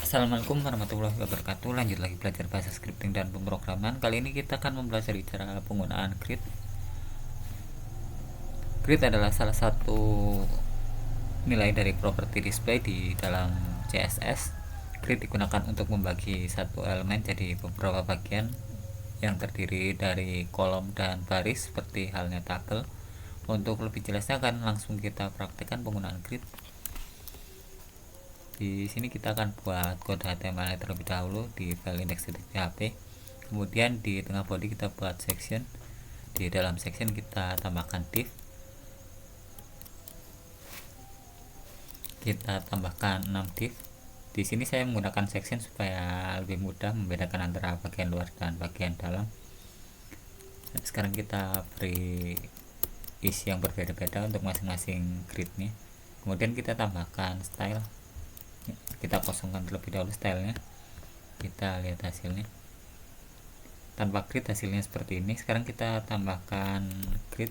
Assalamualaikum warahmatullahi wabarakatuh. Lanjut lagi belajar bahasa scripting dan pemrograman. Kali ini kita akan mempelajari cara penggunaan grid. Grid adalah salah satu nilai dari properti display di dalam CSS. Grid digunakan untuk membagi satu elemen jadi beberapa bagian yang terdiri dari kolom dan baris seperti halnya tabel. Untuk lebih jelasnya akan langsung kita praktekkan penggunaan grid. Di sini kita akan buat kode HTML terlebih dahulu di file index.php. Kemudian di tengah body kita buat section. Di dalam section kita tambahkan div. Kita tambahkan 6 div. Di sini saya menggunakan section supaya lebih mudah membedakan antara bagian luar dan bagian dalam. Nah, sekarang kita beri isi yang berbeda-beda untuk masing-masing gridnya. Kemudian kita tambahkan style. Kita kosongkan terlebih dahulu stylenya. Kita lihat hasilnya. Tanpa grid hasilnya seperti ini. Sekarang kita tambahkan grid.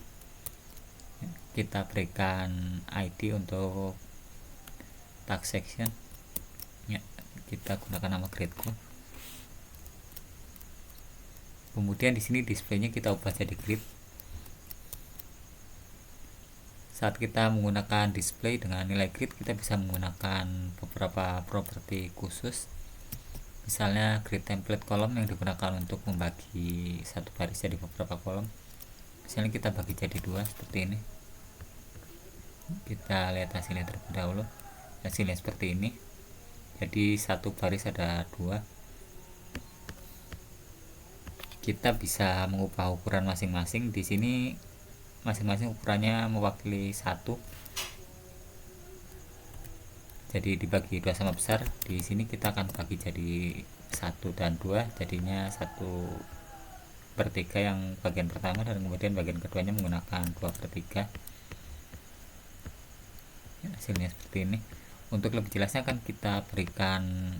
Kita berikan ID untuk tag section. Ya, kita gunakan nama gridku. Kemudian di sini displaynya kita ubah jadi grid. Saat kita menggunakan display dengan nilai grid, kita bisa menggunakan beberapa properti khusus. Misalnya grid template kolom yang digunakan untuk membagi satu baris jadi beberapa kolom. Misalnya kita bagi jadi dua seperti ini. Kita lihat hasilnya terlebih dahulu. Hasilnya seperti ini. Jadi satu baris ada dua. Kita bisa mengubah ukuran masing-masing. Di sini masing-masing ukurannya mewakili 1. Jadi dibagi 2 sama besar. Di sini kita akan bagi jadi 1 dan 2, jadinya 1/3 yang bagian pertama, dan kemudian bagian keduanya menggunakan 2/3. Ya, hasilnya seperti ini. Untuk lebih jelasnya akan kita berikan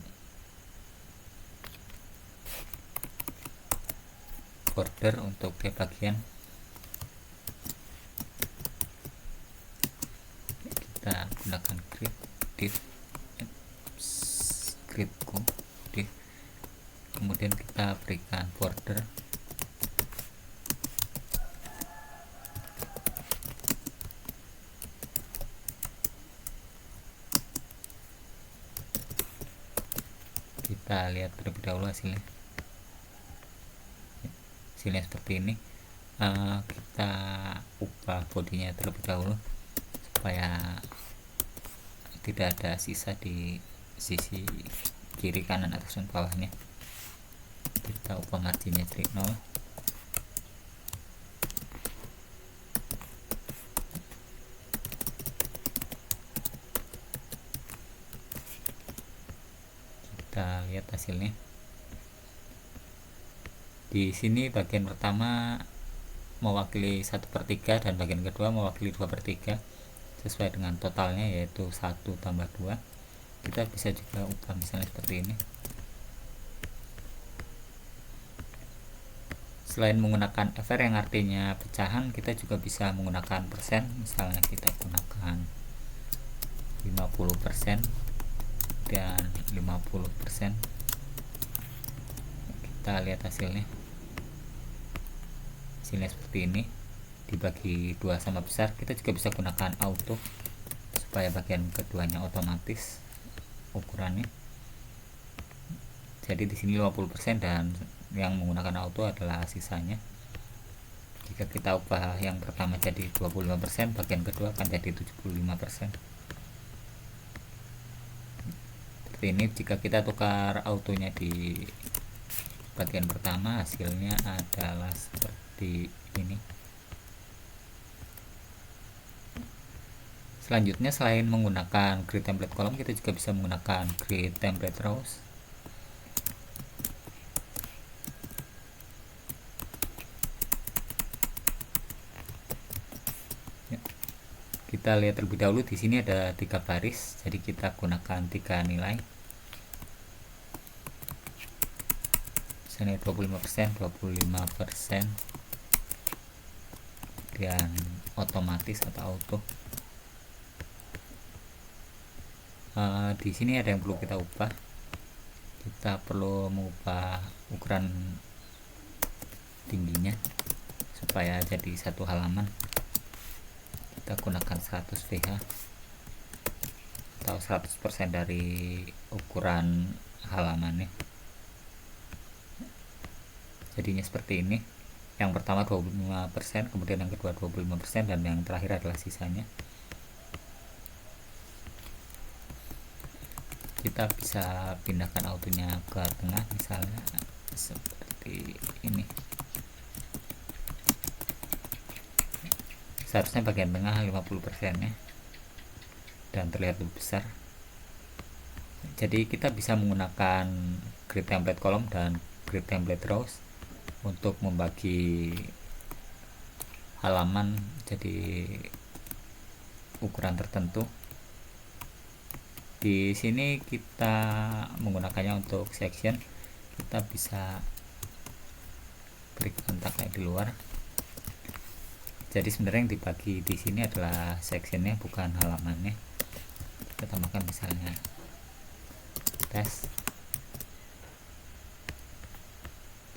border untuk tiap bagian. Kita gunakan grid div gridku div, kemudian kita berikan border. Kita lihat terlebih dahulu hasilnya. Hasilnya seperti ini. Kita ubah bodinya terlebih dahulu supaya tidak ada sisa di sisi kiri, kanan, atas, dan bawahnya. Kita ubah marginnya dari 0. Kita lihat hasilnya. Di sini bagian pertama mewakili 1/3 dan bagian kedua mewakili 2/3 sesuai dengan totalnya, yaitu 1 tambah 2. Kita bisa juga ubah misalnya seperti ini. Selain menggunakan FR yang artinya pecahan, kita juga bisa menggunakan persen. Misalnya kita gunakan 50% dan 50%. Kita lihat hasilnya. Hasilnya seperti ini. Dibagi 2 sama besar. Kita juga bisa gunakan auto supaya bagian keduanya otomatis ukurannya. Jadi di sini 50% dan yang menggunakan auto adalah sisanya. Jika kita ubah yang pertama jadi 25%, bagian kedua akan jadi 75%. Seperti ini. Jika kita tukar autonya di bagian pertama, hasilnya adalah seperti ini. Selanjutnya, selain menggunakan grid template kolom, kita juga bisa menggunakan grid template rows. Ya. Kita lihat terlebih dahulu. Di sini ada 3 baris, jadi kita gunakan 3 nilai. Misalnya 25%, 25%, dan otomatis atau auto. Di sini ada yang perlu kita ubah. kita perlu mengubah ukuran tingginya supaya jadi satu halaman. Kita gunakan 100 VH atau 100% dari ukuran halamannya. Jadinya seperti ini. Yang pertama 25%, kemudian yang kedua 25%, dan yang terakhir adalah sisanya. Kita bisa pindahkan autonya ke tengah, misalnya seperti ini. Seharusnya bagian tengah 50% ya, dan terlihat lebih besar. Jadi kita bisa menggunakan grid template column dan grid template rows untuk membagi halaman jadi ukuran tertentu. Di sini kita menggunakannya untuk section. Kita bisa berikan tag di luar. Jadi sebenarnya yang dibagi di sini adalah sectionnya, bukan halamannya. Kita tambahkan misalnya tes.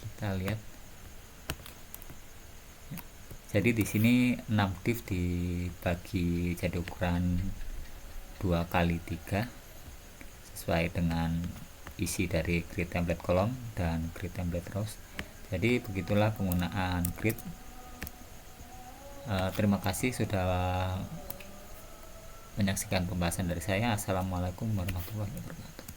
Kita lihat. Jadi di sini 6 div dibagi jadi ukuran 2x3 sesuai dengan isi dari grid template column dan grid template rows. Jadi begitulah penggunaan grid. Terima kasih sudah menyaksikan pembahasan dari saya. Assalamualaikum warahmatullahi wabarakatuh.